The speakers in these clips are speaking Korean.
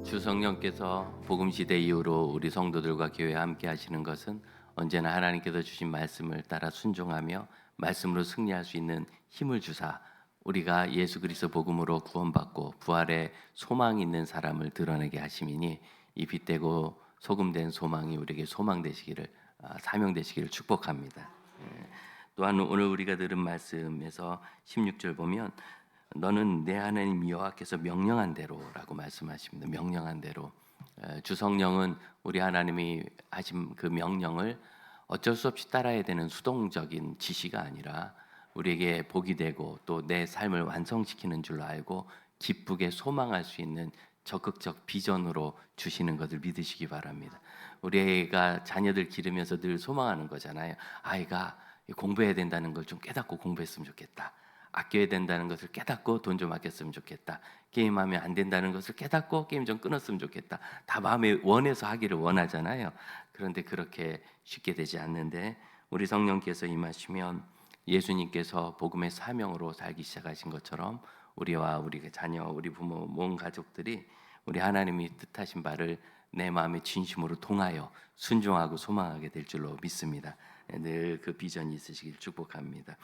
주 성령께서 복음 시대 이후로 우리 성도들과 교회에 함께 하시는 것은 언제나 하나님께서 주신 말씀을 따라 순종하며 말씀으로 승리할 수 있는 힘을 주사 우리가 예수 그리스도 복음으로 구원받고 부활의 소망이 있는 사람을 드러내게 하심이니 이 빛되고 소금된 소망이 우리에게 소망 되시기를 사명 되시기를 축복합니다. 또한 오늘 우리가 들은 말씀에서 16절 보면 너는 내 하나님 여호와께서 명령한 대로라고 말씀하십니다. 명령한 대로. 주 성령은 우리 하나님이 하신 그 명령을 어쩔 수 없이 따라야 되는 수동적인 지시가 아니라 우리에게 복이 되고 또 내 삶을 완성시키는 줄로 알고 기쁘게 소망할 수 있는 적극적 비전으로 주시는 것을 믿으시기 바랍니다. 우리가 자녀들 기르면서 늘 소망하는 거잖아요. 아이가 공부해야 된다는 걸 좀 깨닫고 공부했으면 좋겠다. 아껴야 된다는 것을 깨닫고 돈 좀 아꼈으면 좋겠다. 게임하면 안 된다는 것을 깨닫고 게임 좀 끊었으면 좋겠다. 다 마음에 원해서 하기를 원하잖아요. 그런데 그렇게 쉽게 되지 않는데 우리 성령께서 임하시면 예수님께서 복음의 사명으로 살기 시작하신 것처럼 우리와 우리 자녀, 우리 부모, 모든 가족들이 우리 하나님이 뜻하신 바를 내 마음의 진심으로 통하여 순종하고 소망하게 될 줄로 믿습니다. 늘 그 비전이 있으시길 축복합니다.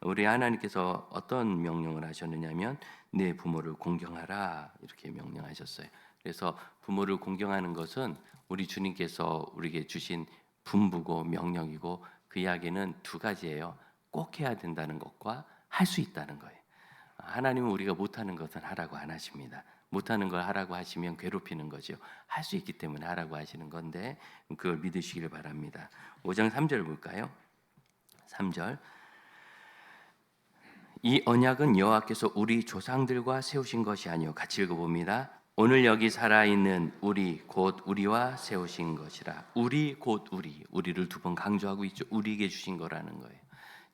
우리 하나님께서 어떤 명령을 하셨느냐면 내 부모를 공경하라 이렇게 명령하셨어요. 그래서 부모를 공경하는 것은 우리 주님께서 우리에게 주신 분부고 명령이고 그 이야기는 두 가지예요. 꼭 해야 된다는 것과 할 수 있다는 거예요. 하나님은 우리가 못하는 것은 하라고 안 하십니다. 못하는 걸 하라고 하시면 괴롭히는 거죠. 할 수 있기 때문에 하라고 하시는 건데 그걸 믿으시길 바랍니다. 5장 3절 볼까요? 3절 이 언약은 여호와께서 우리 조상들과 세우신 것이 아니요 같이 읽어봅니다. 오늘 여기 살아있는 우리 곧 우리와 세우신 것이라. 우리 곧 우리를 두 번 강조하고 있죠. 우리에게 주신 거라는 거예요.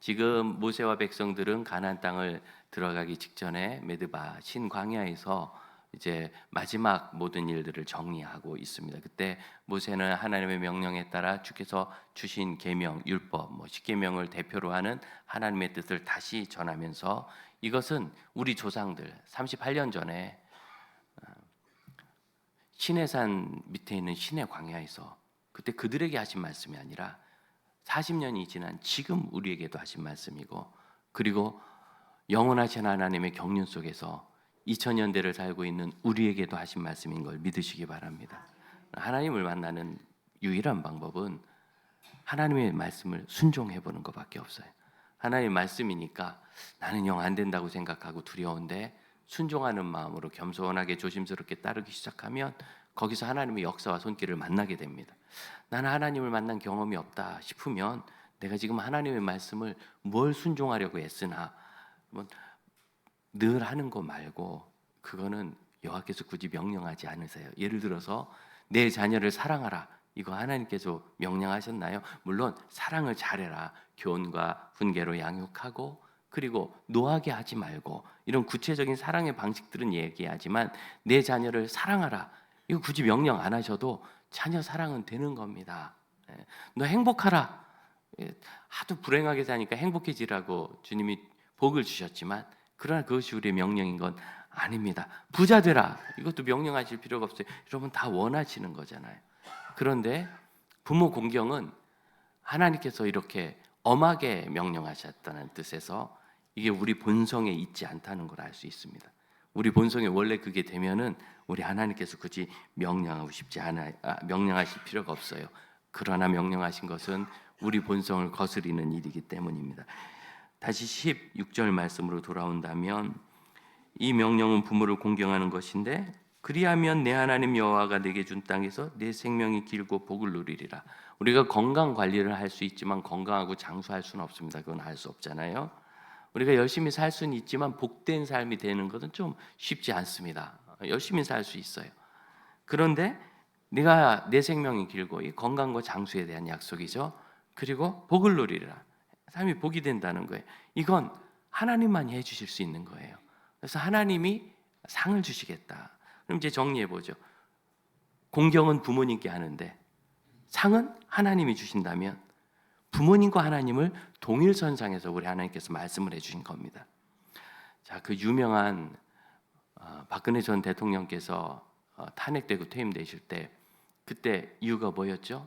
지금 모세와 백성들은 가나안 땅을 들어가기 직전에 메드바 신광야에서 이제 마지막 모든 일들을 정리하고 있습니다. 그때 모세는 하나님의 명령에 따라 주께서 주신 계명, 율법, 십계명을 대표로 하는 하나님의 뜻을 다시 전하면서 이것은 우리 조상들 38년 전에 시내산 밑에 있는 시내 광야에서 그때 그들에게 하신 말씀이 아니라 40년이 지난 지금 우리에게도 하신 말씀이고 그리고 영원하신 하나님의 경륜 속에서 2000년대를 살고 있는 우리에게도 하신 말씀인 걸 믿으시기 바랍니다. 하나님을 만나는 유일한 방법은 하나님의 말씀을 순종해 보는 것밖에 없어요. 하나님의 말씀이니까 나는 영 안 된다고 생각하고 두려운데 순종하는 마음으로 겸손하게 조심스럽게 따르기 시작하면 거기서 하나님의 역사와 손길을 만나게 됩니다. 나는 하나님을 만난 경험이 없다 싶으면 내가 지금 하나님의 말씀을 뭘 순종하려고 애쓰나 늘 하는 거 말고 그거는 여호와께서 굳이 명령하지 않으세요. 예를 들어서 내 자녀를 사랑하라. 이거 하나님께서 명령하셨나요? 물론 사랑을 잘해라. 교훈과 훈계로 양육하고 그리고 노하게 하지 말고 이런 구체적인 사랑의 방식들은 얘기하지만 내 자녀를 사랑하라. 이거 굳이 명령 안 하셔도 자녀 사랑은 되는 겁니다. 너 행복하라. 하도 불행하게 사니까 행복해지라고 주님이 복을 주셨지만 그러나 그것이 우리의 명령인 건 아닙니다. 부자 되라. 이것도 명령하실 필요가 없어요. 여러분 다 원하시는 거잖아요. 그런데 부모 공경은 하나님께서 이렇게 엄하게 명령하셨다는 뜻에서 이게 우리 본성에 있지 않다는 걸 알 수 있습니다. 우리 본성에 원래 그게 되면은 우리 하나님께서 굳이 명령하고 싶지 않아 명령하실 필요가 없어요. 그러나 명령하신 것은 우리 본성을 거스리는 일이기 때문입니다. 다시 16절 말씀으로 돌아온다면 이 명령은 부모를 공경하는 것인데 그리하면 내 하나님 여호와가 내게 준 땅에서 내 생명이 길고 복을 누리리라. 우리가 건강 관리를 할 수 있지만 건강하고 장수할 수는 없습니다. 그건 할 수 없잖아요. 우리가 열심히 살 수는 있지만 복된 삶이 되는 것은 좀 쉽지 않습니다. 열심히 살 수 있어요. 그런데 내가 내 생명이 길고 이 건강과 장수에 대한 약속이죠. 그리고 복을 누리리라. 삶이 복이 된다는 거예요. 이건 하나님만이 해주실 수 있는 거예요. 그래서 하나님이 상을 주시겠다. 그럼 이제 정리해 보죠. 공경은 부모님께 하는데 상은 하나님이 주신다면 부모님과 하나님을 동일선상에서 우리 하나님께서 말씀을 해주신 겁니다. 자, 그 유명한 박근혜 전 대통령께서 탄핵되고 퇴임되실 때 그때 이유가 뭐였죠?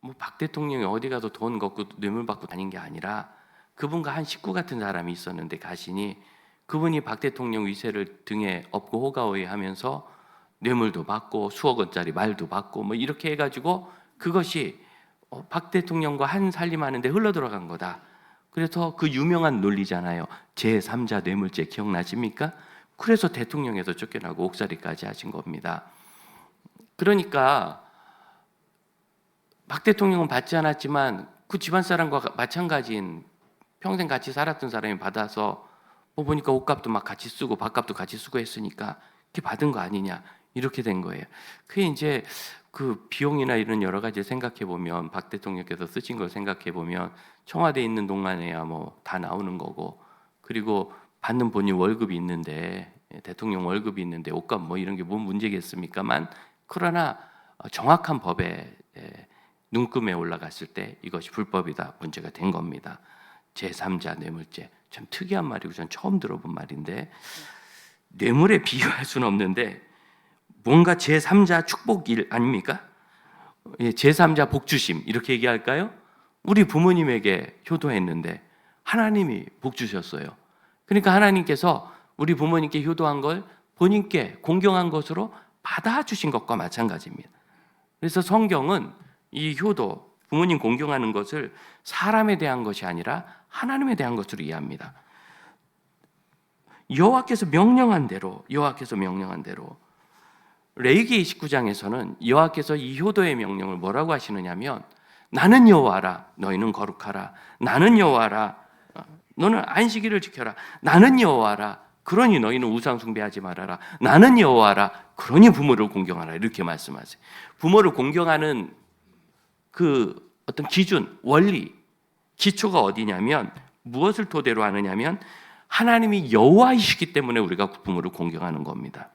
뭐 박 대통령이 어디 가서 돈 걷고 뇌물 받고 다닌 게 아니라 그분과 한 식구 같은 사람이 있었는데 가신이 그분이 박 대통령 위세를 등에 업고 호가호위하면서 뇌물도 받고 수억 원짜리 말도 받고 뭐 이렇게 해가지고 그것이 박 대통령과 한 살림하는데 흘러들어간 거다. 그래서 그 유명한 논리잖아요. 제3자 뇌물죄 기억나십니까? 그래서 대통령에서 쫓겨나고 옥살이까지 하신 겁니다. 그러니까 박 대통령은 받지 않았지만 그 집안 사람과 마찬가지인 평생 같이 살았던 사람이 받아서 뭐 보니까 옷값도 막 같이 쓰고 밥값도 같이 쓰고 했으니까 그게 받은 거 아니냐 이렇게 된 거예요. 그게 이제 그 비용이나 이런 여러 가지 생각해 보면 박 대통령께서 쓰신 걸 생각해 보면 청와대에 있는 동안에야 뭐 다 나오는 거고 그리고 받는 본인 월급이 있는데 대통령 월급이 있는데 옷값 뭐 이런 게 뭔 문제겠습니까만 그러나 정확한 법에 눈금에 올라갔을 때 이것이 불법이다 문제가 된 겁니다. 제3자 뇌물죄 참 특이한 말이고 전 처음 들어본 말인데 뇌물에 비유할 수는 없는데 뭔가 제3자 축복일 아닙니까? 제3자 복주심 이렇게 얘기할까요? 우리 부모님에게 효도했는데 하나님이 복 주셨어요. 그러니까 하나님께서 우리 부모님께 효도한 걸 본인께 공경한 것으로 받아주신 것과 마찬가지입니다. 그래서 성경은 이 효도, 부모님 공경하는 것을 사람에 대한 것이 아니라 하나님에 대한 것으로 이해합니다. 여호와께서 명령한 대로 레위기 29장에서는 여호와께서 이 효도의 명령을 뭐라고 하시느냐면 나는 여호와라 너희는 거룩하라 나는 여호와라 너는 안식일을 지켜라 나는 여호와라 그러니 너희는 우상 숭배하지 말아라 나는 여호와라 그러니 부모를 공경하라 이렇게 말씀하세요. 부모를 공경하는 그 어떤 기준, 원리, 기초가 어디냐면 무엇을 토대로 하느냐면 하나님이 여호와이시기 때문에 우리가 부모를 공경하는 겁니다.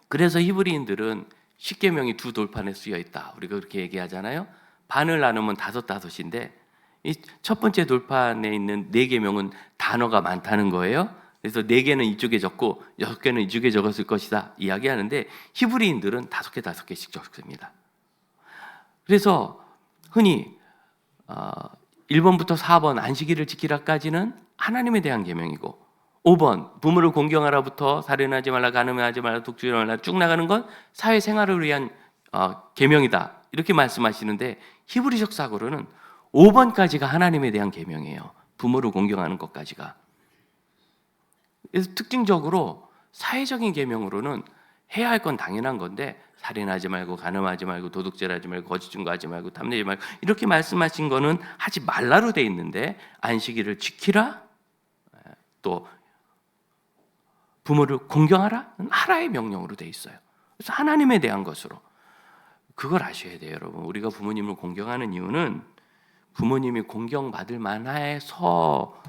그래서 히브리인들은 십계명이 두 돌판에 쓰여 있다. 우리가 그렇게 얘기하잖아요. 반을 나누면 다섯인데 이 첫 번째 돌판에 있는 네 계명은 단어가 많다는 거예요. 그래서 네 개는 이쪽에 적고 6개는 이쪽에 적었을 것이다 이야기하는데 히브리인들은 5개씩 적습니다. 그래서 흔히 1번부터 4번 안식일을 지키라까지는 하나님에 대한 계명이고 5번 부모를 공경하라부터 살인하지 말라 간음하지 말라 독주하지 말라 쭉 나가는 건 사회생활을 위한 계명이다 이렇게 말씀하시는데 히브리적 사고로는 5번까지가 하나님에 대한 계명이에요. 부모를 공경하는 것까지가. 그래서 특징적으로 사회적인 계명으로는 해야 할 건 당연한 건데 살인하지 말고 간음하지 말고 도둑질하지 말고 거짓 증거하지 말고 탐내지 말고 이렇게 말씀하신 거는 하지 말라로 돼 있는데 안식일을 지키라 또 부모를 공경하라 하라의 명령으로 돼 있어요. 그래서 하나님에 대한 것으로 그걸 아셔야 돼요, 여러분. 우리가 부모님을 공경하는 이유는 부모님이 공경받을 만해서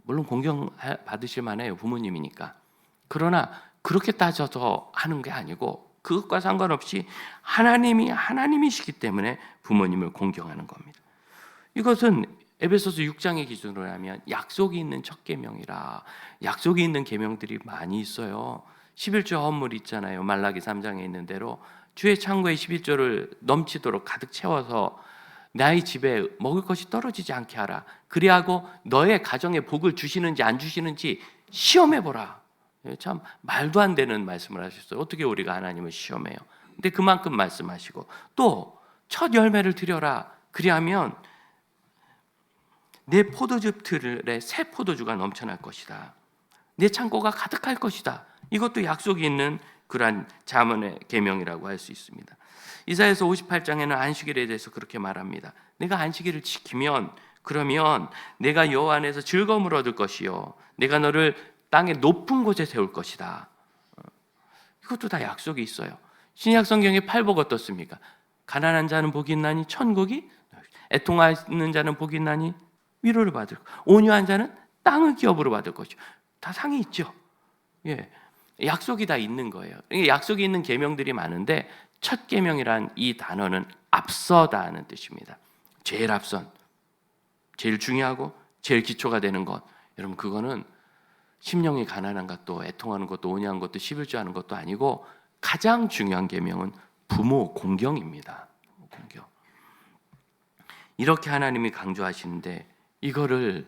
물론 공경받으실 만해요, 부모님이니까. 그러나 그렇게 따져서 하는 게 아니고 그것과 상관없이 하나님이시기 때문에 부모님을 공경하는 겁니다. 이것은 에베소서 6장의 기준으로 하면 약속이 있는 첫 계명이라 약속이 있는 계명들이 많이 있어요. 11조 헌물 있잖아요. 말라기 3장에 있는 대로 주의 창고에 11조를 넘치도록 가득 채워서 나의 집에 먹을 것이 떨어지지 않게 하라. 그리하고 너의 가정에 복을 주시는지 안 주시는지 시험해보라. 참 말도 안 되는 말씀을 하셨어요. 어떻게 우리가 하나님을 시험해요? 근데 그만큼 말씀하시고 또 첫 열매를 드려라. 그리하면 내 포도즙 틀에 새 포도주가 넘쳐날 것이다. 내 창고가 가득할 것이다. 이것도 약속이 있는 그러한 잠언의 계명이라고 할 수 있습니다. 이사야서 58장에는 안식일에 대해서 그렇게 말합니다. 내가 안식일을 지키면 그러면 내가 여호와 안에서 즐거움을 얻을 것이요 내가 너를 땅의 높은 곳에 세울 것이다. 이것도 다 약속이 있어요. 신약 성경의 팔복 어떻습니까? 가난한 자는 복이 있나니 천국이 애통하는 자는 복이 있나니 위로를 받을 것. 온유한 자는 땅을 기업으로 받을 것이요. 다 상이 있죠. 예, 약속이 다 있는 거예요. 약속이 있는 계명들이 많은데 첫 계명이란 이 단어는 앞서다는 뜻입니다. 제일 앞선, 제일 중요하고 제일 기초가 되는 것. 여러분 그거는 심령이 가난한 것도 애통하는 것도 온유한 것도 11조 하는 것도 아니고 가장 중요한 계명은 부모 공경입니다. 공경. 이렇게 하나님이 강조하시는데 이거를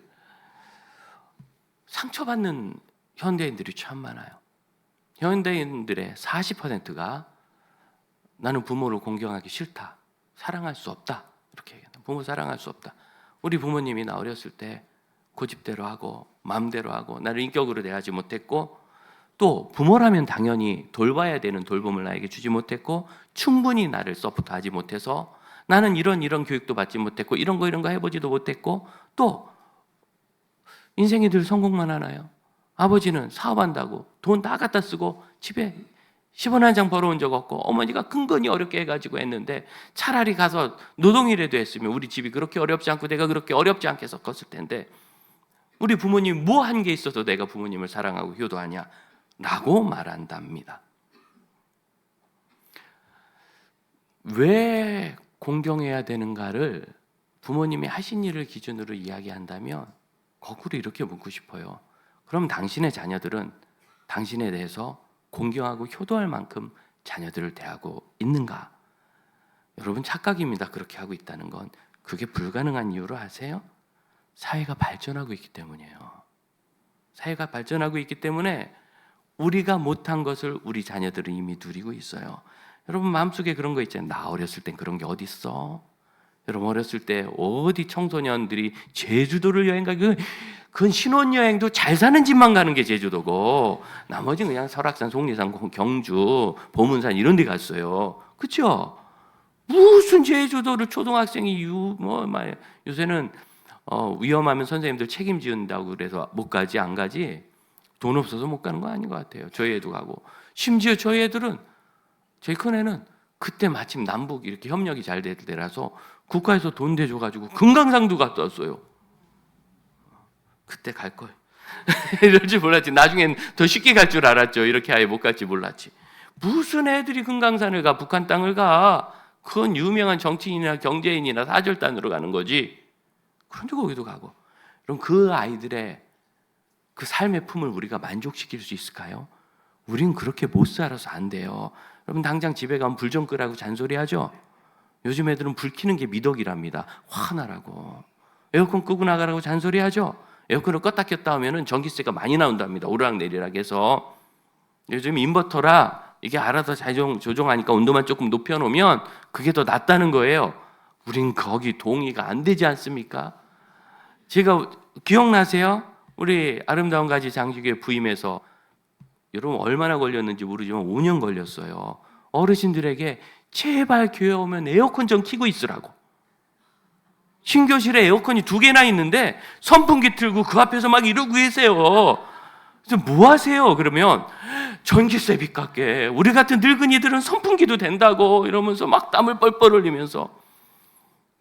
상처받는 현대인들이 참 많아요. 현대인들의 40%가 나는 부모를 공경하기 싫다, 사랑할 수 없다, 이렇게 얘기합니다. 부모 사랑할 수 없다. 우리 부모님이 나 어렸을 때 고집대로 하고 마음대로 하고 나를 인격으로 대하지 못했고, 또 부모라면 당연히 돌봐야 되는 돌봄을 나에게 주지 못했고, 충분히 나를 서포트하지 못해서 나는 이런 교육도 받지 못했고 이런 거 해보지도 못했고, 또 인생이 늘 성공만 하나요? 아버지는 사업한다고 돈 다 갖다 쓰고 집에 10원 한 장 벌어온 적 없고 어머니가 근근히 어렵게 해가지고 했는데 차라리 가서 노동이라도 했으면 우리 집이 그렇게 어렵지 않고 내가 그렇게 어렵지 않게 컸을 텐데, 우리 부모님 뭐 한 게 있어서 내가 부모님을 사랑하고 효도하냐 라고 말한답니다. 왜 공경해야 되는가를 부모님이 하신 일을 기준으로 이야기한다면 거꾸로 이렇게 묻고 싶어요. 그럼 당신의 자녀들은 당신에 대해서 공경하고 효도할 만큼 자녀들을 대하고 있는가? 여러분 착각입니다. 그렇게 하고 있다는 건. 그게 불가능한 이유로 아세요? 사회가 발전하고 있기 때문이에요. 사회가 발전하고 있기 때문에 우리가 못한 것을 우리 자녀들은 이미 누리고 있어요. 여러분 마음속에 그런 거 있잖아요. 나 어렸을 땐 그런 게 어디 있어? 여러분 어렸을 때 어디 청소년들이 제주도를 여행 가기, 그건 신혼여행도 잘 사는 집만 가는 게 제주도고 나머지는 그냥 설악산, 속리산, 경주, 보문산 이런 데 갔어요. 그렇죠? 무슨 제주도를 초등학생이 요새는 위험하면 선생님들 책임지는다고 그래서 못 가지, 안 가지. 돈 없어서 못 가는 거 아닌 것 같아요. 저희 애도 가고. 심지어 저희 애들은, 저희 큰애는 그때 마침 남북 이렇게 협력이 잘 될 때라서 국가에서 돈 대줘가지고 금강산도 갔다 왔어요. 그때 갈 걸. 이럴 줄 몰랐지. 나중엔 더 쉽게 갈 줄 알았죠. 이렇게 아예 못 갈지 몰랐지. 무슨 애들이 금강산을 가, 북한 땅을 가. 그건 유명한 정치인이나 경제인이나 사절단으로 가는 거지. 그런데 거기도 가고. 그럼 그 아이들의 그 삶의 품을 우리가 만족시킬 수 있을까요? 우린 그렇게 못 살아서 안 돼요. 여러분 당장 집에 가면 불 좀 끄라고 잔소리하죠? 요즘 애들은 불 켜는 게 미덕이랍니다. 화나라고. 에어컨 끄고 나가라고 잔소리하죠? 에어컨을 껐다 켰다 하면 전기세가 많이 나온답니다. 오르락내리락 해서. 요즘 인버터라 이게 알아서 조정하니까 온도만 조금 높여놓으면 그게 더 낫다는 거예요. 우린 거기 동의가 안 되지 않습니까? 제가 기억나세요? 우리 아름다운 가지 장식에 부임해서 여러분 얼마나 걸렸는지 모르지만 5년 걸렸어요. 어르신들에게 제발 교회 오면 에어컨 좀 켜고 있으라고. 신교실에 에어컨이 2개나 있는데 선풍기 틀고 그 앞에서 막 이러고 계세요. 그래서 뭐 하세요? 그러면 전기세 빚깎게, 우리 같은 늙은이들은 선풍기도 된다고 이러면서 막 땀을 뻘뻘 흘리면서.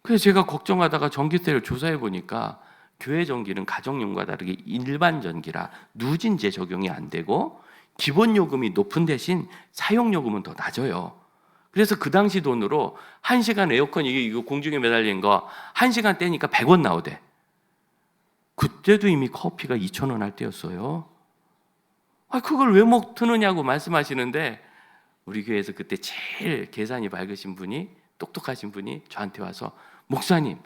그래서 제가 걱정하다가 전기세를 조사해 보니까 교회 전기는 가정용과 다르게 일반 전기라 누진제 적용이 안 되고 기본 요금이 높은 대신 사용 요금은 더 낮아요. 그래서 그 당시 돈으로 1시간 에어컨 이거 공중에 매달린 거 1시간 떼니까 100원 나오대. 그때도 이미 커피가 2,000원 할 때였어요. 그걸 왜 못 트느냐고 말씀하시는데, 우리 교회에서 그때 제일 계산이 밝으신 분이, 똑똑하신 분이 저한테 와서 목사님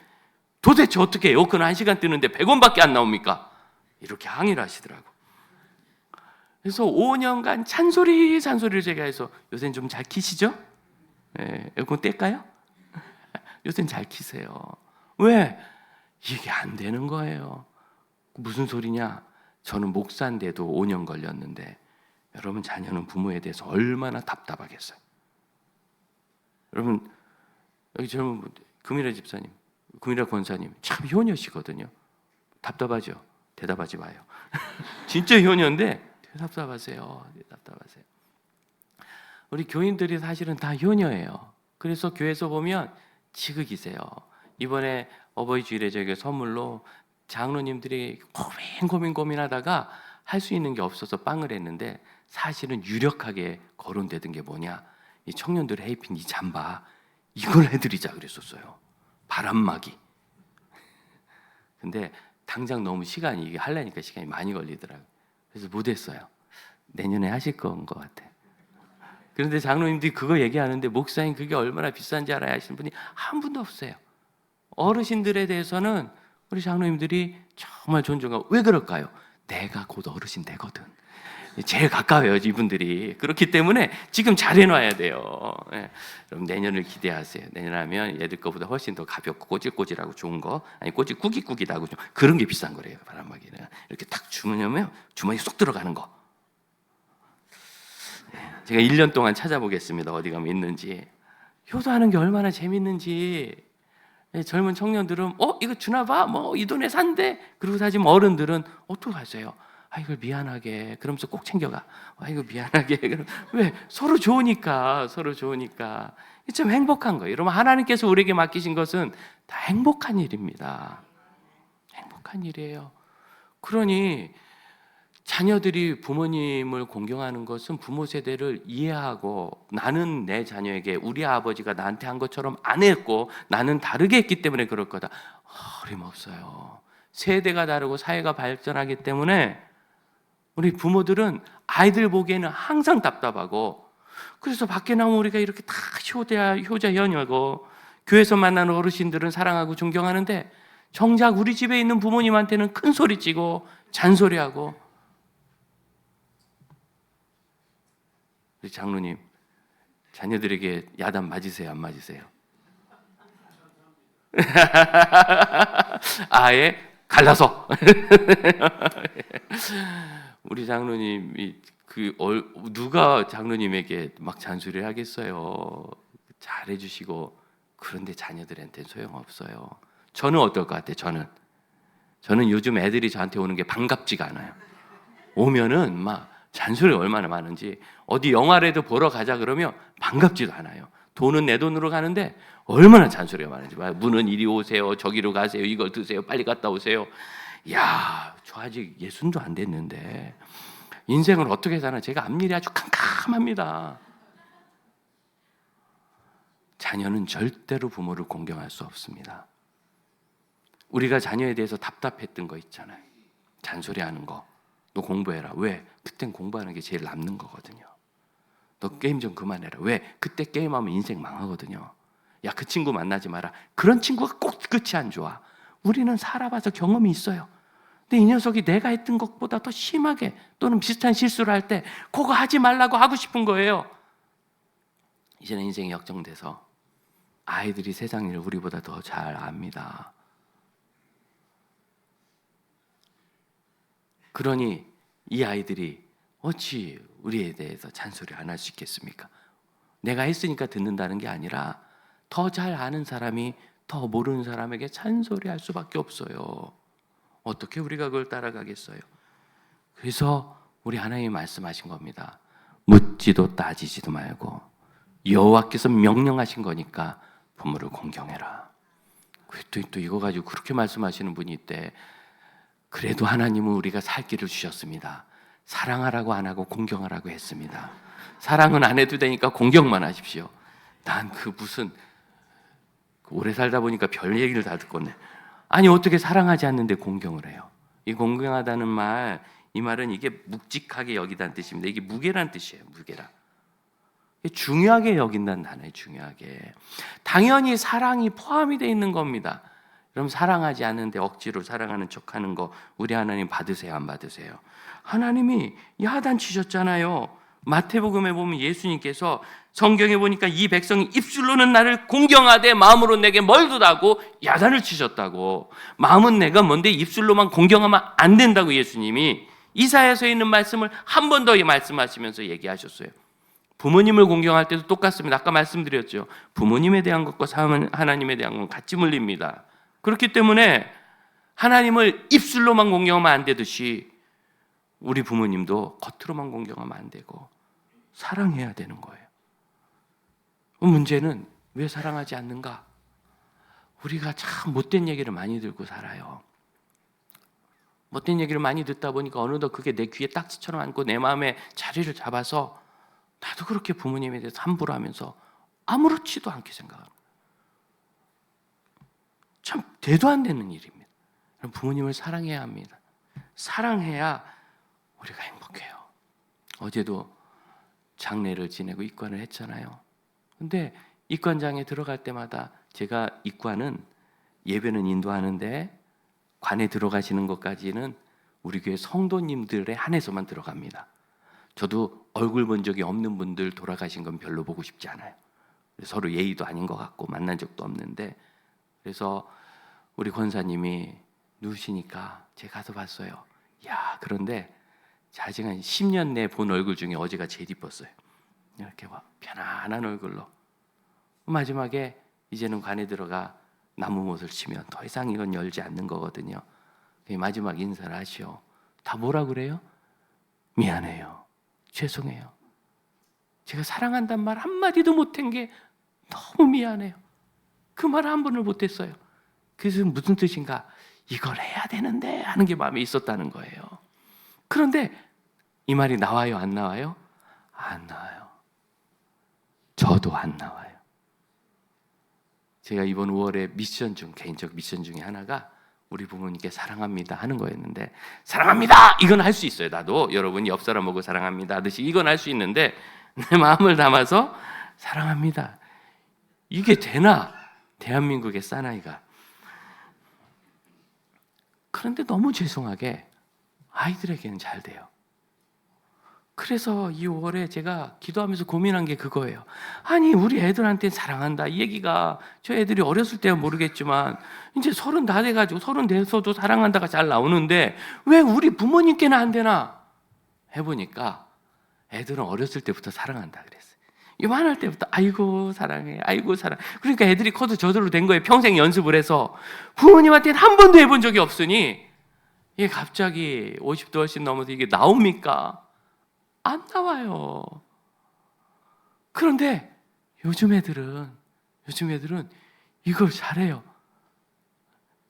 도대체 어떻게 에어컨 1시간 뜨는데 100원밖에 안 나옵니까? 이렇게 항의를 하시더라고. 그래서 5년간 잔소리를 제가 해서 요새는 좀 잘 키시죠? 네, 에어컨 뗄까요? 요새는 잘 키세요. 왜? 이게 안 되는 거예요. 무슨 소리냐? 저는 목사인데도 5년 걸렸는데 여러분 자녀는 부모에 대해서 얼마나 답답하겠어요. 여러분 여기 젊은 분들, 금일아 집사님, 금일아 권사님 참 효녀시거든요. 답답하죠? 대답하지 마요. 진짜 효녀인데 답답하세요. 우리 교인들이 사실은 다 효녀예요. 그래서 교회에서 보면 지극이세요. 이번에 어버이 주일에 저희가 선물로 장로님들이 고민하다가 할 수 있는 게 없어서 빵을 했는데, 사실은 유력하게 거론되던 게 뭐냐, 이 청년들 헤입힌 이 잠바 이걸 해드리자 그랬었어요. 바람막이. 근데 당장 너무 이게 하려니까 시간이 많이 걸리더라고요. 그래서 못했어요. 내년에 하실 것 같아. 그런데 장로님들이 그거 얘기하는데 목사님 그게 얼마나 비싼지 알아야 하시는 분이 한 분도 없어요. 어르신들에 대해서는 우리 장로님들이 정말 존중하고. 왜 그럴까요? 내가 곧 어르신 되거든. 제일 가까워요, 이분들이. 그렇기 때문에 지금 잘 해놔야 돼요. 예. 그럼 내년을 기대하세요. 내년 하면 얘들 거보다 훨씬 더 가볍고 꼬질꼬질하고 좋은 거, 아니 꾸깃꾸깃하고 좀 그런 게 비싼 거래요. 바람막이는 이렇게 딱 주문하면 주머니 쏙 들어가는 거. 제가 1년 동안 찾아보겠습니다. 어디 가면 있는지. 효도하는 게 얼마나 재밌는지. 젊은 청년들은 이거 주나 봐. 뭐 이 돈에 산대. 그리고 사실 어른들은 어떡하세요? 이걸 미안하게. 그러면서 꼭 챙겨가. 이거 미안하게. 왜? 서로 좋으니까. 참 행복한 거예요. 여러분, 하나님께서 우리에게 맡기신 것은 다 행복한 일입니다. 행복한 일이에요. 그러니 자녀들이 부모님을 공경하는 것은 부모 세대를 이해하고, 나는 내 자녀에게 우리 아버지가 나한테 한 것처럼 안 했고 나는 다르게 했기 때문에 그럴 거다. 어림없어요. 세대가 다르고 사회가 발전하기 때문에 우리 부모들은 아이들 보기에는 항상 답답하고, 그래서 밖에 나오면 우리가 이렇게 다 효자 현녀고 교회에서 만나는 어르신들은 사랑하고 존경하는데 정작 우리 집에 있는 부모님한테는 큰 소리치고 잔소리하고. 우리 장로님, 자녀들에게 야단 맞으세요, 안 맞으세요? 아예 갈라서. 우리 장로님이 누가 장로님에게 막 잔소리를 하겠어요. 잘해주시고. 그런데 자녀들한테 소용없어요. 저는 어떨 것 같아요? 저는 요즘 애들이 저한테 오는 게 반갑지가 않아요. 오면은 막 잔소리가 얼마나 많은지. 어디 영화라도 보러 가자 그러면 반갑지도 않아요. 돈은 내 돈으로 가는데 얼마나 잔소리가 많은지. 문은 이리 오세요, 저기로 가세요, 이걸 드세요, 빨리 갔다 오세요. 야, 저 아직 60도 안 됐는데 인생을 어떻게 사나. 제가 앞일이 아주 캄캄합니다. 자녀는 절대로 부모를 공경할 수 없습니다. 우리가 자녀에 대해서 답답했던 거 있잖아요. 잔소리하는 거. 너 공부해라. 왜? 그땐 공부하는 게 제일 남는 거거든요. 너 게임 좀 그만해라. 왜? 그때 게임하면 인생 망하거든요. 야, 그 친구 만나지 마라. 그런 친구가 꼭 끝이 안 좋아. 우리는 살아봐서 경험이 있어요. 근데 이 녀석이 내가 했던 것보다 더 심하게 또는 비슷한 실수를 할 때 그거 하지 말라고 하고 싶은 거예요. 이제는 인생이 역정돼서 아이들이 세상 일을 우리보다 더 잘 압니다. 그러니 이 아이들이 어찌 우리에 대해서 잔소리 안 할 수 있겠습니까? 내가 했으니까 듣는다는 게 아니라 더 잘 아는 사람이 더 모르는 사람에게 잔소리할 수밖에 없어요. 어떻게 우리가 그걸 따라가겠어요? 그래서 우리 하나님이 말씀하신 겁니다. 묻지도 따지지도 말고 여호와께서 명령하신 거니까 부모를 공경해라. 또 이거 가지고 그렇게 말씀하시는 분이 있대. 그래도 하나님은 우리가 살 길을 주셨습니다. 사랑하라고 안 하고 공경하라고 했습니다. 사랑은 안 해도 되니까 공경만 하십시오. 난 무슨 오래 살다 보니까 별 얘기를 다 듣겠네. 아니, 어떻게 사랑하지 않는데 공경을 해요? 이 공경하다는 말, 이 말은 이게 묵직하게 여기다는 뜻입니다. 이게 무게란 뜻이에요. 무게라. 중요하게 여긴다는 단어예요. 중요하게. 당연히 사랑이 포함이 되어 있는 겁니다. 그럼 사랑하지 않는데 억지로 사랑하는 척하는 거 우리 하나님 받으세요, 안 받으세요? 하나님이 야단치셨잖아요. 마태복음에 보면 예수님께서, 성경에 보니까 이 백성이 입술로는 나를 공경하되 마음으로 내게 멀도다고 야단을 치셨다고. 마음은 내가 뭔데 입술로만 공경하면 안 된다고 예수님이 이사야서에 있는 말씀을 한 번 더 말씀하시면서 얘기하셨어요. 부모님을 공경할 때도 똑같습니다. 아까 말씀드렸죠. 부모님에 대한 것과 하나님에 대한 건 같이 물립니다. 그렇기 때문에 하나님을 입술로만 공경하면 안 되듯이 우리 부모님도 겉으로만 공경하면 안 되고 사랑해야 되는 거예요. 문제는 왜 사랑하지 않는가? 우리가 참 못된 얘기를 많이 듣고 살아요. 못된 얘기를 많이 듣다 보니까 어느덧 그게 내 귀에 딱지처럼 앉고 내 마음에 자리를 잡아서 나도 그렇게 부모님에 대해서 함부로 하면서 아무렇지도 않게 생각하는 거예요. 참 대도 안 되는 일입니다. 부모님을 사랑해야 합니다. 사랑해야 우리가 행복해요. 어제도 장례를 지내고 입관을 했잖아요. 근데 입관장에 들어갈 때마다 제가 입관은 예배는 인도하는데 관에 들어가시는 것까지는 우리 교회 성도님들에 한해서만 들어갑니다. 저도 얼굴 본 적이 없는 분들 돌아가신 건 별로 보고 싶지 않아요. 서로 예의도 아닌 것 같고 만난 적도 없는데, 그래서 우리 권사님이 누우시니까 제가 가서 봤어요. 야, 그런데 제가 한 10년 내 본 얼굴 중에 어제가 제일 이뻤어요. 이렇게 편안한 얼굴로. 마지막에 이제는 관에 들어가 나무못을 치면 더 이상 이건 열지 않는 거거든요. 마지막 인사를 하시오. 다 뭐라 그래요? 미안해요. 죄송해요. 제가 사랑한단 말 한마디도 못한 게 너무 미안해요. 그 말을 한 번을 못했어요. 그래서 무슨 뜻인가? 이걸 해야 되는데 하는 게 마음에 있었다는 거예요. 그런데 이 말이 나와요? 안 나와요? 안 나와요. 저도 안 나와요. 제가 이번 5월에 개인적 미션 중에 하나가 우리 부모님께 사랑합니다 하는 거였는데, 사랑합니다! 이건 할 수 있어요. 나도 여러분이 옆 사람 보고 사랑합니다 하듯이 이건 할 수 있는데, 내 마음을 담아서 사랑합니다. 이게 되나? 대한민국의 사나이가. 그런데 너무 죄송하게 아이들에게는 잘 돼요. 그래서 이 5월에 제가 기도하면서 고민한 게 그거예요. 아니, 우리 애들한테 사랑한다 이 얘기가, 저 애들이 어렸을 때는 모르겠지만 이제 30 다 돼가지고 30 돼서도 사랑한다가 잘 나오는데 왜 우리 부모님께는 안 되나 해보니까 애들은 어렸을 때부터 사랑한다 그랬어요. 요만할 때부터 아이고 사랑해, 아이고 사랑. 그러니까 애들이 커서 저절로 된 거예요. 평생 연습을 해서. 부모님한테는 한 번도 해본 적이 없으니 이게 갑자기 50도 훨씬 넘어서 이게 나옵니까? 안 나와요. 그런데 요즘 애들은 이걸 잘해요.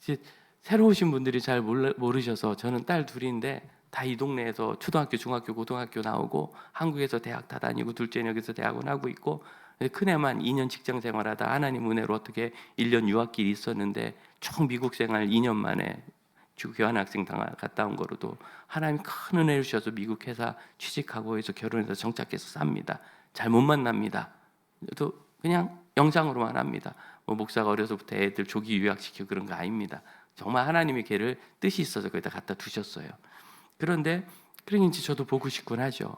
이제 새로 오신 분들이 잘 모르셔서, 저는 딸 둘인데 다 이 동네에서 초등학교, 중학교, 고등학교 나오고 한국에서 대학 다 다니고 둘째는 여기서 대학원 하고 있고, 큰애만 2년 직장 생활하다 하나님 은혜로 어떻게 1년 유학길이 있었는데 총 미국 생활 2년 만에 교환학생 갔다 온 거로도 하나님 큰 은혜를 주셔서 미국 회사 취직하고 해서 결혼해서 정착해서 삽니다. 잘 못 만납니다. 또 그냥 영상으로만 합니다. 목사가 어려서부터 애들 조기 유학시키고 그런 거 아닙니다. 정말 하나님의 걔를 뜻이 있어서 거기다 갖다 두셨어요. 그런데 그러니 저도 보고 싶곤 하죠.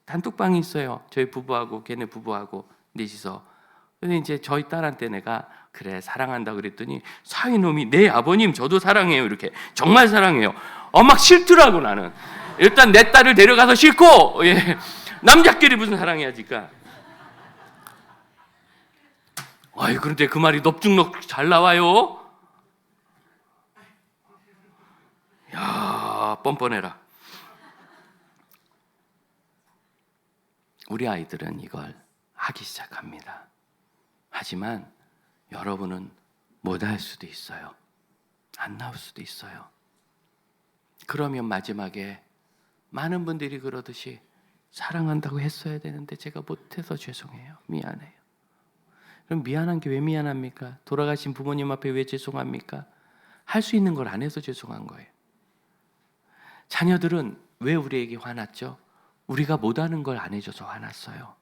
단톡방이 있어요. 저희 부부하고 걔네 부부하고 넷이서. 근데 이제 저희 딸한테 내가 그래 사랑한다 그랬더니 사위놈이 네 아버님 저도 사랑해요 이렇게. 정말 사랑해요. 막 싫더라고. 나는 일단 내 딸을 데려가서 싫고, 남자끼리 무슨 사랑해야지까. 그런데 그 말이 넙죽넙죽 잘 나와요. 야, 뻔뻔해라. 우리 아이들은 이걸 하기 시작합니다. 하지만 여러분은 못할 수도 있어요. 안 나올 수도 있어요. 그러면 마지막에 많은 분들이 그러듯이 사랑한다고 했어야 되는데 제가 못해서 죄송해요. 미안해요. 그럼 미안한 게 왜 미안합니까? 돌아가신 부모님 앞에 왜 죄송합니까? 할 수 있는 걸 안 해서 죄송한 거예요. 자녀들은 왜 우리에게 화났죠? 우리가 못하는 걸 안 해줘서 화났어요.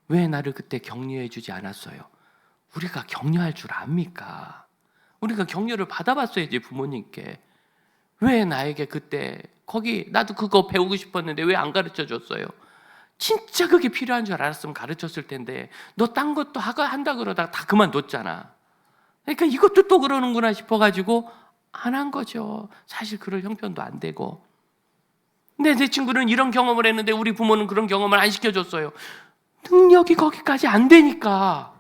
왜 나를 그때 격려해 주지 않았어요? 우리가 격려할 줄 압니까? 우리가 격려를 받아봤어야지 부모님께. 왜 나에게 그때 거기 나도 그거 배우고 싶었는데 왜 안 가르쳐 줬어요? 진짜 그게 필요한 줄 알았으면 가르쳤을 텐데 너 딴 것도 한다 그러다가 다 그만뒀잖아. 그러니까 이것도 또 그러는구나 싶어가지고 안 한 거죠. 사실 그럴 형편도 안 되고. 근데 내 친구는 이런 경험을 했는데 우리 부모는 그런 경험을 안 시켜줬어요. 능력이 거기까지 안 되니까.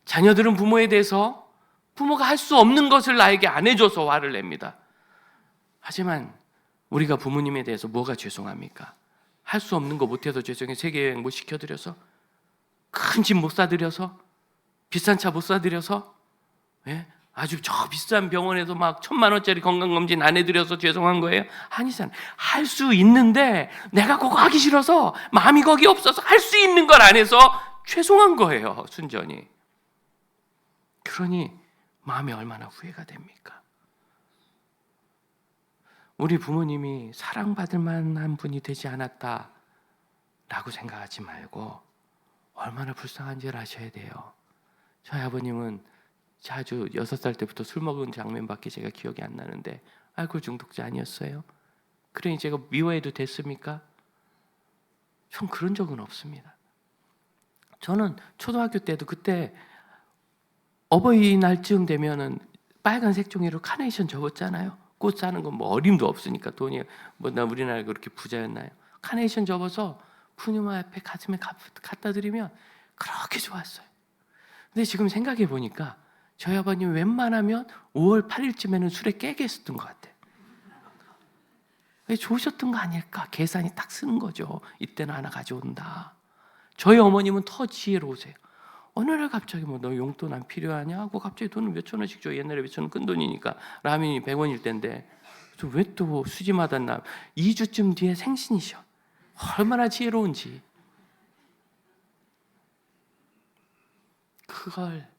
자녀들은 부모에 대해서 부모가 할 수 없는 것을 나에게 안 해줘서 화를 냅니다. 하지만 우리가 부모님에 대해서 뭐가 죄송합니까? 할 수 없는 거 못해서 죄송해요. 세계여행 못 시켜드려서, 큰 집 못 사드려서, 비싼 차 못 사드려서, 아주 저 비싼 병원에서 막 1,000만 원짜리 건강검진 안 해드려서 죄송한 거예요? 아니잖아요. 할 수 있는데 내가 그거 하기 싫어서, 마음이 거기 없어서 할 수 있는 걸 안 해서 죄송한 거예요. 순전히. 그러니 마음이 얼마나 후회가 됩니까? 우리 부모님이 사랑받을 만한 분이 되지 않았다라고 생각하지 말고 얼마나 불쌍한지를 아셔야 돼요. 저희 아버님은 자주 6살 때부터 술 먹은 장면밖에 제가 기억이 안 나는데 알코올 중독자 아니었어요? 그러니 제가 미워해도 됐습니까? 전 그런 적은 없습니다. 저는 초등학교 때도 그때 어버이날쯤 되면은 빨간색 종이로 카네이션 접었잖아요. 꽃 사는 건 뭐 어림도 없으니까 돈이 나 우리나라가 그렇게 부자였나요? 카네이션 접어서 부모님 앞에 가슴에 갖다 드리면 그렇게 좋았어요. 근데 지금 생각해 보니까 저희 아버님 웬만하면 5월 8일쯤에는 술에 깨게 했었던 것 같아요. 좋으셨던 거 아닐까? 계산이 딱 쓰는 거죠. 이때는 하나 가져온다. 저희 어머님은 더 지혜로우세요. 어느 날 갑자기 너 용돈 안 필요하냐 하고 갑자기 돈을 몇천 원씩 줘. 옛날에 몇천 원 큰 돈이니까 라면이 100원일 때인데 왜 또 수지마다 2주쯤 뒤에 생신이셔. 얼마나 지혜로운지. 그걸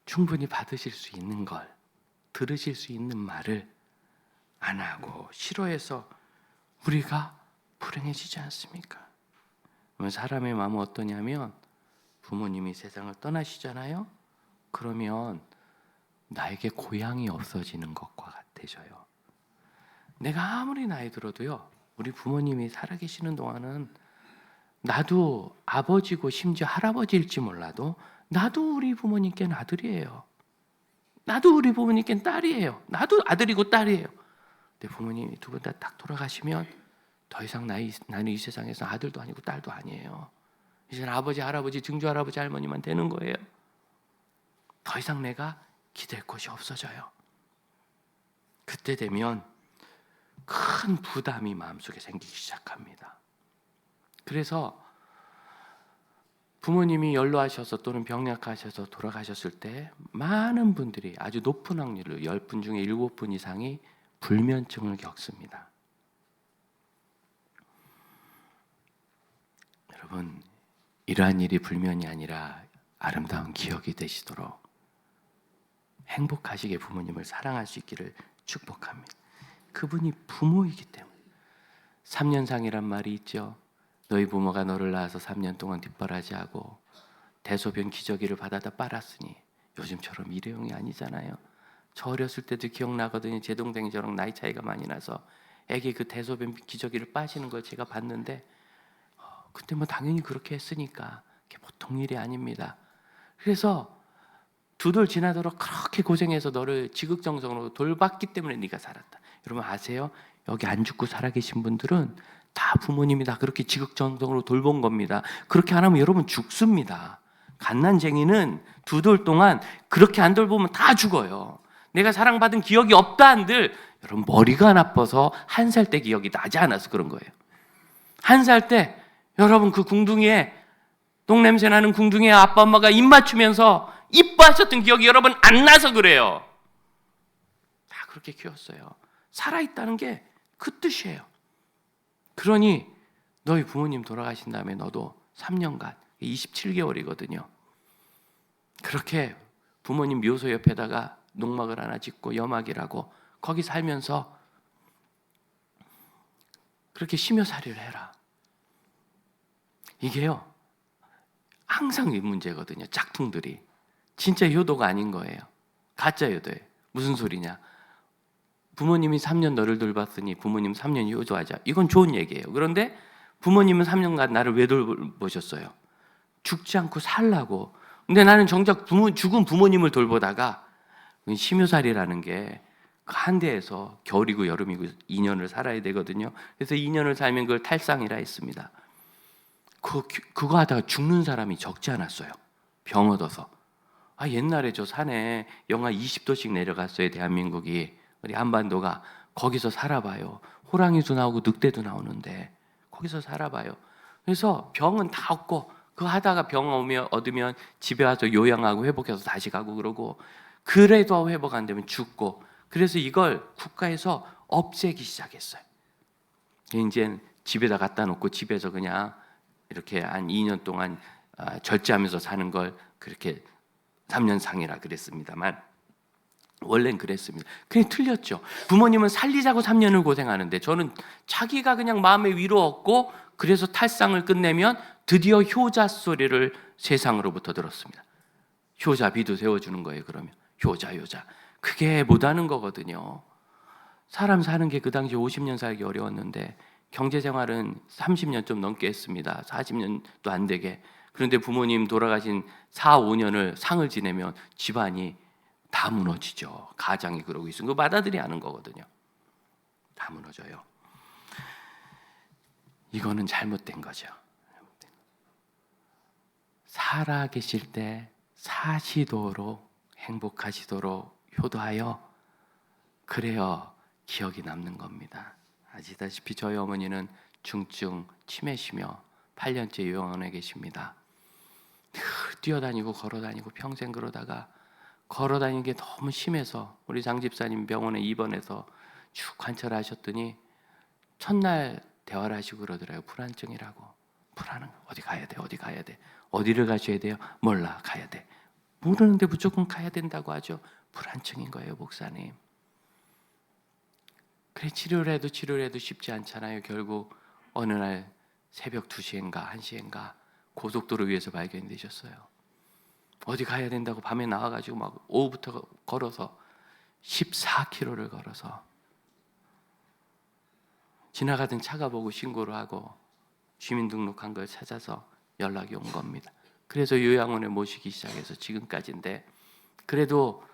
충분히 받으실 수 있는 걸, 들으실 수 있는 말을 안 하고 싫어해서 우리가 불행해지지 않습니까? 사람의 마음은 어떠냐면 부모님이 세상을 떠나시잖아요. 그러면 나에게 고향이 없어지는 것과 같아져요. 내가 아무리 나이 들어도요, 우리 부모님이 살아계시는 동안은 나도 아버지고 심지어 할아버지일지 몰라도 나도 우리 부모님께는 아들이에요. 나도 우리 부모님께는 딸이에요. 나도 아들이고 딸이에요. 내 부모님이 두 분 다 딱 돌아가시면 더 이상 나는 이 세상에서 아들도 아니고 딸도 아니에요. 이제는 아버지, 할아버지, 증조 할아버지, 할머니만 되는 거예요. 더 이상 내가 기댈 곳이 없어져요. 그때 되면 큰 부담이 마음속에 생기기 시작합니다. 그래서 부모님이 연로하셔서 또는 병약하셔서 돌아가셨을 때 많은 분들이 아주 높은 확률로 10분 중에 7분 이상이 불면증을 겪습니다. 여러분, 이러한 일이 불면이 아니라 아름다운 기억이 되시도록 행복하시게 부모님을 사랑할 수 있기를 축복합니다. 그분이 부모이기 때문에. 3년상이란 말이 있죠. 너희 부모가 너를 낳아서 3년 동안 뒷바라지하고 대소변 기저귀를 받아다 빨았으니 요즘처럼 일회용이 아니잖아요. 저 어렸을 때도 기억나거든요. 제 동생이 저랑 나이 차이가 많이 나서 애기 그 대소변 기저귀를 빠시는 걸 제가 봤는데 그때 당연히 그렇게 했으니까 그게 보통 일이 아닙니다. 그래서 두 돌 지나도록 그렇게 고생해서 너를 지극정성으로 돌봤기 때문에 네가 살았다. 여러분 아세요? 여기 안 죽고 살아계신 분들은 다 부모님이 다 그렇게 지극정성으로 돌본 겁니다. 그렇게 안 하면 여러분 죽습니다. 갓난쟁이는 두 돌 동안 그렇게 안 돌보면 다 죽어요. 내가 사랑받은 기억이 없다 한들 여러분 머리가 나빠서 1살 때 기억이 나지 않아서 그런 거예요. 1살 때 여러분 그 궁둥이에 똥냄새 나는 궁둥이에 아빠 엄마가 입 맞추면서 이뻐하셨던 기억이 여러분 안 나서 그래요. 다 그렇게 키웠어요. 살아있다는 게 그 뜻이에요. 그러니 너희 부모님 돌아가신 다음에 너도 3년간 27개월이거든요. 그렇게 부모님 묘소 옆에다가 농막을 하나 짓고 염막이라고 거기 살면서 그렇게 심여살이를 해라. 이게요 항상 이 문제거든요. 짝퉁들이 진짜 효도가 아닌 거예요. 가짜 효도예요. 무슨 소리냐? 부모님이 3년 너를 돌봤으니 부모님 3년 효도하자. 이건 좋은 얘기예요. 그런데 부모님은 3년간 나를 왜 돌보셨어요? 죽지 않고 살라고. 근데 나는 정작 죽은 부모님을 돌보다가 심효살이라는 게 한 대에서 겨울이고 여름이고 2년을 살아야 되거든요. 그래서 2년을 살면 그걸 탈상이라 했습니다. 그거 하다가 죽는 사람이 적지 않았어요. 병 얻어서. 옛날에 저 산에 영하 20도씩 내려갔어요. 대한민국이. 우리 한반도가. 거기서 살아봐요. 호랑이도 나오고 늑대도 나오는데 거기서 살아봐요. 그래서 병은 다 얻고 그거 하다가 병 얻으면 집에 와서 요양하고 회복해서 다시 가고 그러고 그래도 회복 안 되면 죽고 그래서 이걸 국가에서 없애기 시작했어요. 이제 집에다 갖다 놓고 집에서 그냥 이렇게 한 2년 동안 절제하면서 사는 걸 그렇게 3년상이라 그랬습니다만 원래는 그랬습니다. 그냥 틀렸죠. 부모님은 살리자고 3년을 고생하는데 저는 자기가 그냥 마음의 위로 얻고 그래서 탈상을 끝내면 드디어 효자 소리를 세상으로부터 들었습니다. 효자 비도 세워주는 거예요. 그러면 효자. 그게 못하는 거거든요. 사람 사는 게 그 당시 50년 살기 어려웠는데 경제생활은 30년 좀 넘게 했습니다. 40년도 안 되게. 그런데 부모님 돌아가신 4, 5년을 상을 지내면 집안이 다 무너지죠. 가장이 그러고 있으면 그거 맏아들이 하는 거거든요. 다 무너져요. 이거는 잘못된 거죠. 살아 계실 때 사시도록 행복하시도록 효도하여 그래야 기억이 남는 겁니다. 아시다시피 저희 어머니는 중증 치매시며 8년째 요양원에 계십니다. 늘 뛰어다니고 걸어다니고 평생 그러다가 걸어다니는 게 너무 심해서 우리 장 집사님 병원에 입원해서 쭉 관찰하셨더니 첫날 대화를 하시고 그러더라고요. 불안증이라고. 불안한 거. 어디 가야 돼? 어디를 가셔야 돼요? 몰라. 가야 돼. 모르는데 무조건 가야 된다고 하죠. 불안증인 거예요, 목사님. 그래 치료를 해도 쉽지 않잖아요. 결국 어느 날 새벽 2시인가 1시인가 고속도로 위에서 발견되셨어요. 어디 가야 된다고 밤에 나와가지고 막 오후부터 걸어서 14km를 걸어서 지나가던 차가 보고 신고를 하고 주민등록한 걸 찾아서 연락이 온 겁니다. 그래서 요양원에 모시기 시작해서 지금까지인데 그래도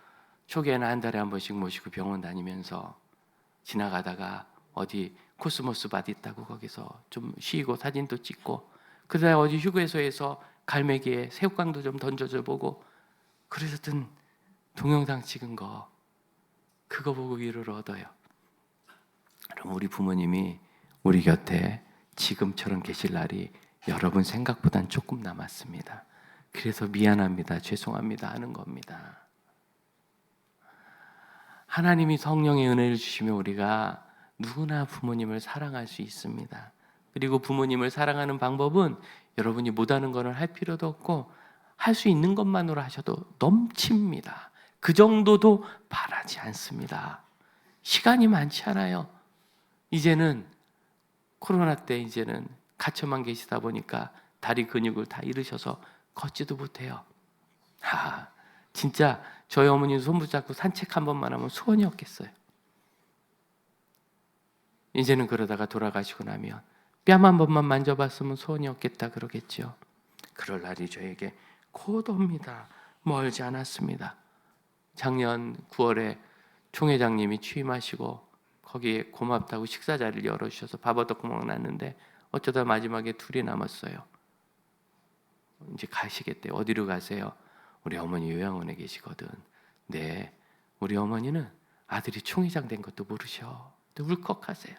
초기에는 한 달에 한 번씩 모시고 병원 다니면서 지나가다가 어디 코스모스 밭 있다고 거기서 좀 쉬고 사진도 찍고 그러다 어디 휴게소에서 갈매기에 새우깡도 좀 던져줘 보고 그러셨던 동영상 찍은 거 그거 보고 위로를 얻어요. 그럼 우리 부모님이 우리 곁에 지금처럼 계실 날이 여러분 생각보단 조금 남았습니다. 그래서 미안합니다, 죄송합니다 하는 겁니다. 하나님이 성령의 은혜를 주시면 우리가 누구나 부모님을 사랑할 수 있습니다. 그리고 부모님을 사랑하는 방법은 여러분이 못하는 거는 할 필요도 없고 할 수 있는 것만으로 하셔도 넘칩니다. 그 정도도 바라지 않습니다. 시간이 많지 않아요. 이제는 코로나 때 이제는 갇혀만 계시다 보니까 다리 근육을 다 잃으셔서 걷지도 못해요. 진짜 저희 어머니 손 붙잡고 산책 한 번만 하면 소원이 없겠어요. 이제는 그러다가 돌아가시고 나면 뺨 한 번만 만져봤으면 소원이 없겠다 그러겠죠. 그럴 날이 저에게 곧 옵니다. 멀지 않았습니다. 작년 9월에 총회장님이 취임하시고 거기에 고맙다고 식사 자리를 열어주셔서 밥 얻고 먹었는데 어쩌다 마지막에 둘이 남았어요. 이제 가시겠대요. 어디로 가세요? 우리 어머니 요양원에 계시거든. 네, 우리 어머니는 아들이 총회장 된 것도 모르셔. 울컥하세요.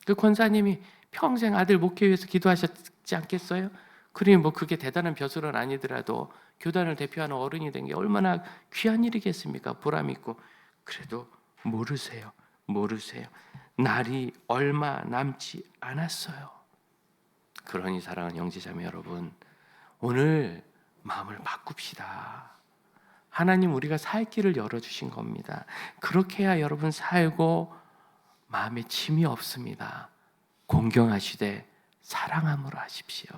그 권사님이 평생 아들 목회 위해서 기도하셨지 않겠어요? 그러니 뭐 그게 대단한 벼슬은 아니더라도 교단을 대표하는 어른이 된 게 얼마나 귀한 일이겠습니까? 보람 있고. 그래도 모르세요. 날이 얼마 남지 않았어요. 그러니 사랑하는 형제자매 여러분, 오늘 마음을 바꿉시다. 하나님 우리가 살 길을 열어주신 겁니다. 그렇게 해야 여러분 살고 마음에 침이 없습니다. 공경하시되 사랑함으로 하십시오.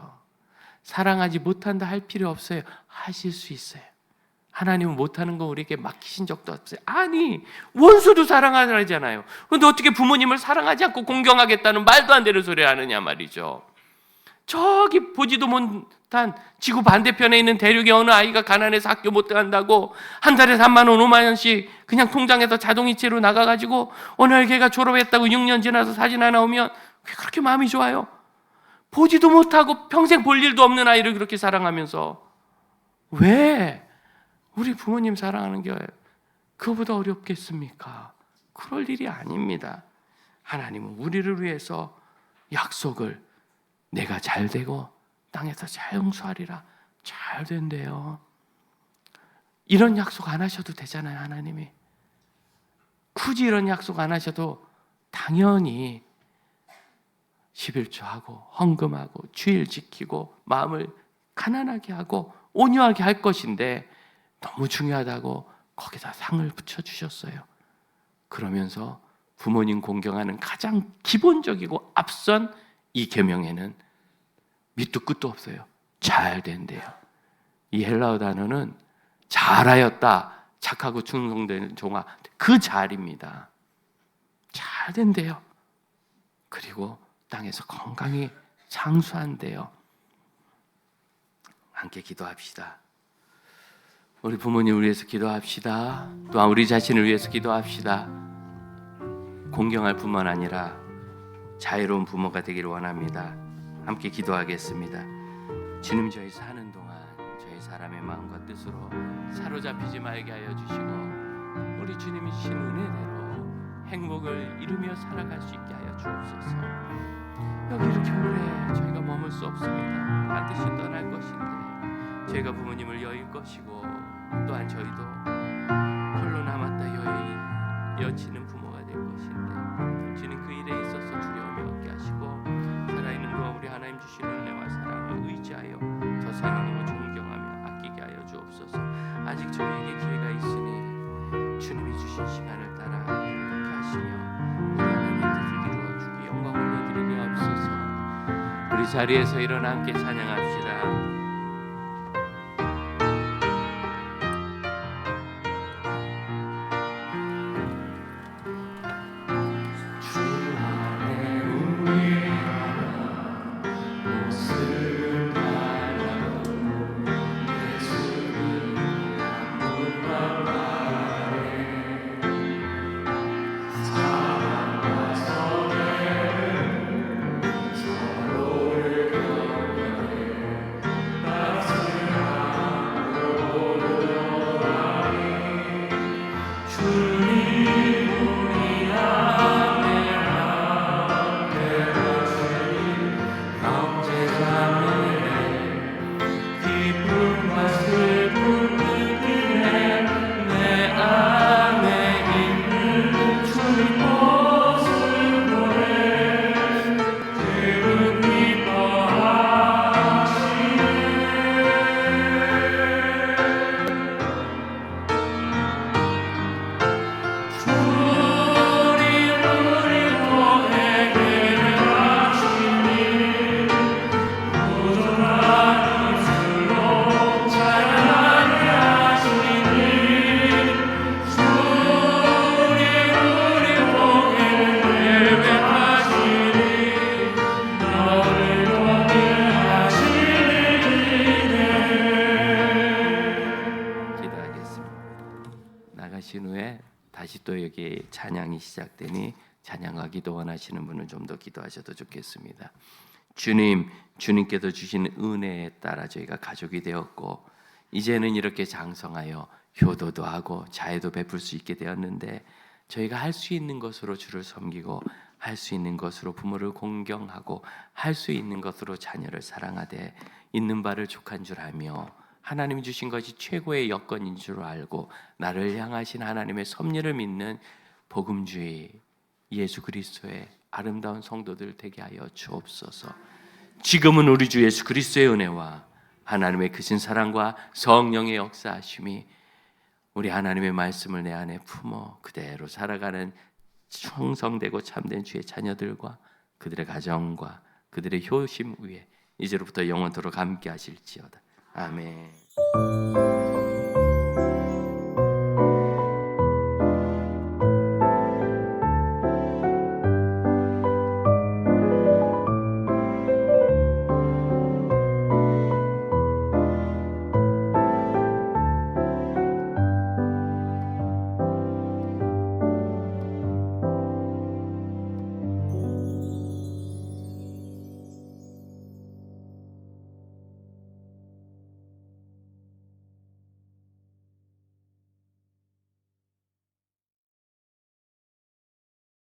사랑하지 못한다 할 필요 없어요. 하실 수 있어요. 하나님은 못하는 거 우리에게 맡기신 적도 없어요. 아니, 원수도 사랑하잖아요. 그런데 어떻게 부모님을 사랑하지 않고 공경하겠다는 말도 안 되는 소리를 하느냐 말이죠. 저기 보지도 못한 지구 반대편에 있는 대륙의 어느 아이가 가난해서 학교 못 간다고 한 달에 3만 원, 5만 원씩 그냥 통장에서 자동이체로 나가가지고 어느 날 걔가 졸업했다고 6년 지나서 사진 하나 오면 왜 그렇게 마음이 좋아요? 보지도 못하고 평생 볼 일도 없는 아이를 그렇게 사랑하면서 왜 우리 부모님 사랑하는 게 그거보다 어렵겠습니까? 그럴 일이 아닙니다. 하나님은 우리를 위해서 약속을 내가 잘 되고 땅에서 잘 용서하리라 잘 된대요. 이런 약속 안 하셔도 되잖아요. 하나님이 굳이 이런 약속 안 하셔도 당연히 11조하고 헌금하고 주일 지키고 마음을 가난하게 하고 온유하게 할 것인데 너무 중요하다고 거기다 상을 붙여주셨어요. 그러면서 부모님 공경하는 가장 기본적이고 앞선 이 계명에는 밑도 끝도 없어요. 잘 된대요. 이 헬라어 단어는 잘하였다, 착하고 충성된 종아, 그 잘입니다. 잘 된대요. 그리고 땅에서 건강히 장수한대요. 함께 기도합시다. 우리 부모님을 위해서 기도합시다. 또한 우리 자신을 위해서 기도합시다. 공경할 뿐만 아니라 자유로운 부모가 되기를 원합니다. 함께 기도하겠습니다. 주님, 저희 사는 동안 저희 사람의 마음과 뜻으로 사로잡히지 말게 하여 주시고 우리 주님이 주신 은혜대로 행복을 이루며 살아갈 수 있게 하여 주옵소서. 여기 이렇게 오래 저희가 머물 수 없습니다. 반드시 떠날 것인데 저희가 부모님을 여일 것이고 또한 저희도 홀로 남았다 여치는 부모가 될 것인데 주님, 그 일에 있어서 두려움이 없게 하시고 살아있는 동안 우리 하나님 주시는 은혜와 사랑을 의지하여 더 사랑하고 존경하며 아끼게 하여 주옵소서. 아직 저희에게 기회가 있으니 주님이 주신 시간을 따라 행복케 하시며 우리 하나님의 뜻을 이루어주기 영광 올려드리게 하옵소서. 우리 자리에서 일어나 함께 찬양합시다. 나가신 후에 다시 또 여기 찬양이 시작되니 찬양과 기도 원하시는 분은 좀 더 기도하셔도 좋겠습니다. 주님, 주님께서 주신 은혜에 따라 저희가 가족이 되었고 이제는 이렇게 장성하여 효도도 하고 자애도 베풀 수 있게 되었는데 저희가 할 수 있는 것으로 주를 섬기고 할 수 있는 것으로 부모를 공경하고 할 수 있는 것으로 자녀를 사랑하되 있는 바를 족한 줄 알며 하나님이 주신 것이 최고의 여건인 줄 알고 나를 향하신 하나님의 섭리를 믿는 복음주의 예수 그리스도의 아름다운 성도들 되게 하여 주옵소서. 지금은 우리 주 예수 그리스도의 은혜와 하나님의 크신 사랑과 성령의 역사하심이 우리 하나님의 말씀을 내 안에 품어 그대로 살아가는 충성되고 참된 주의 자녀들과 그들의 가정과 그들의 효심 위에 이제로부터 영원토록 함께 하실지어다. 아멘.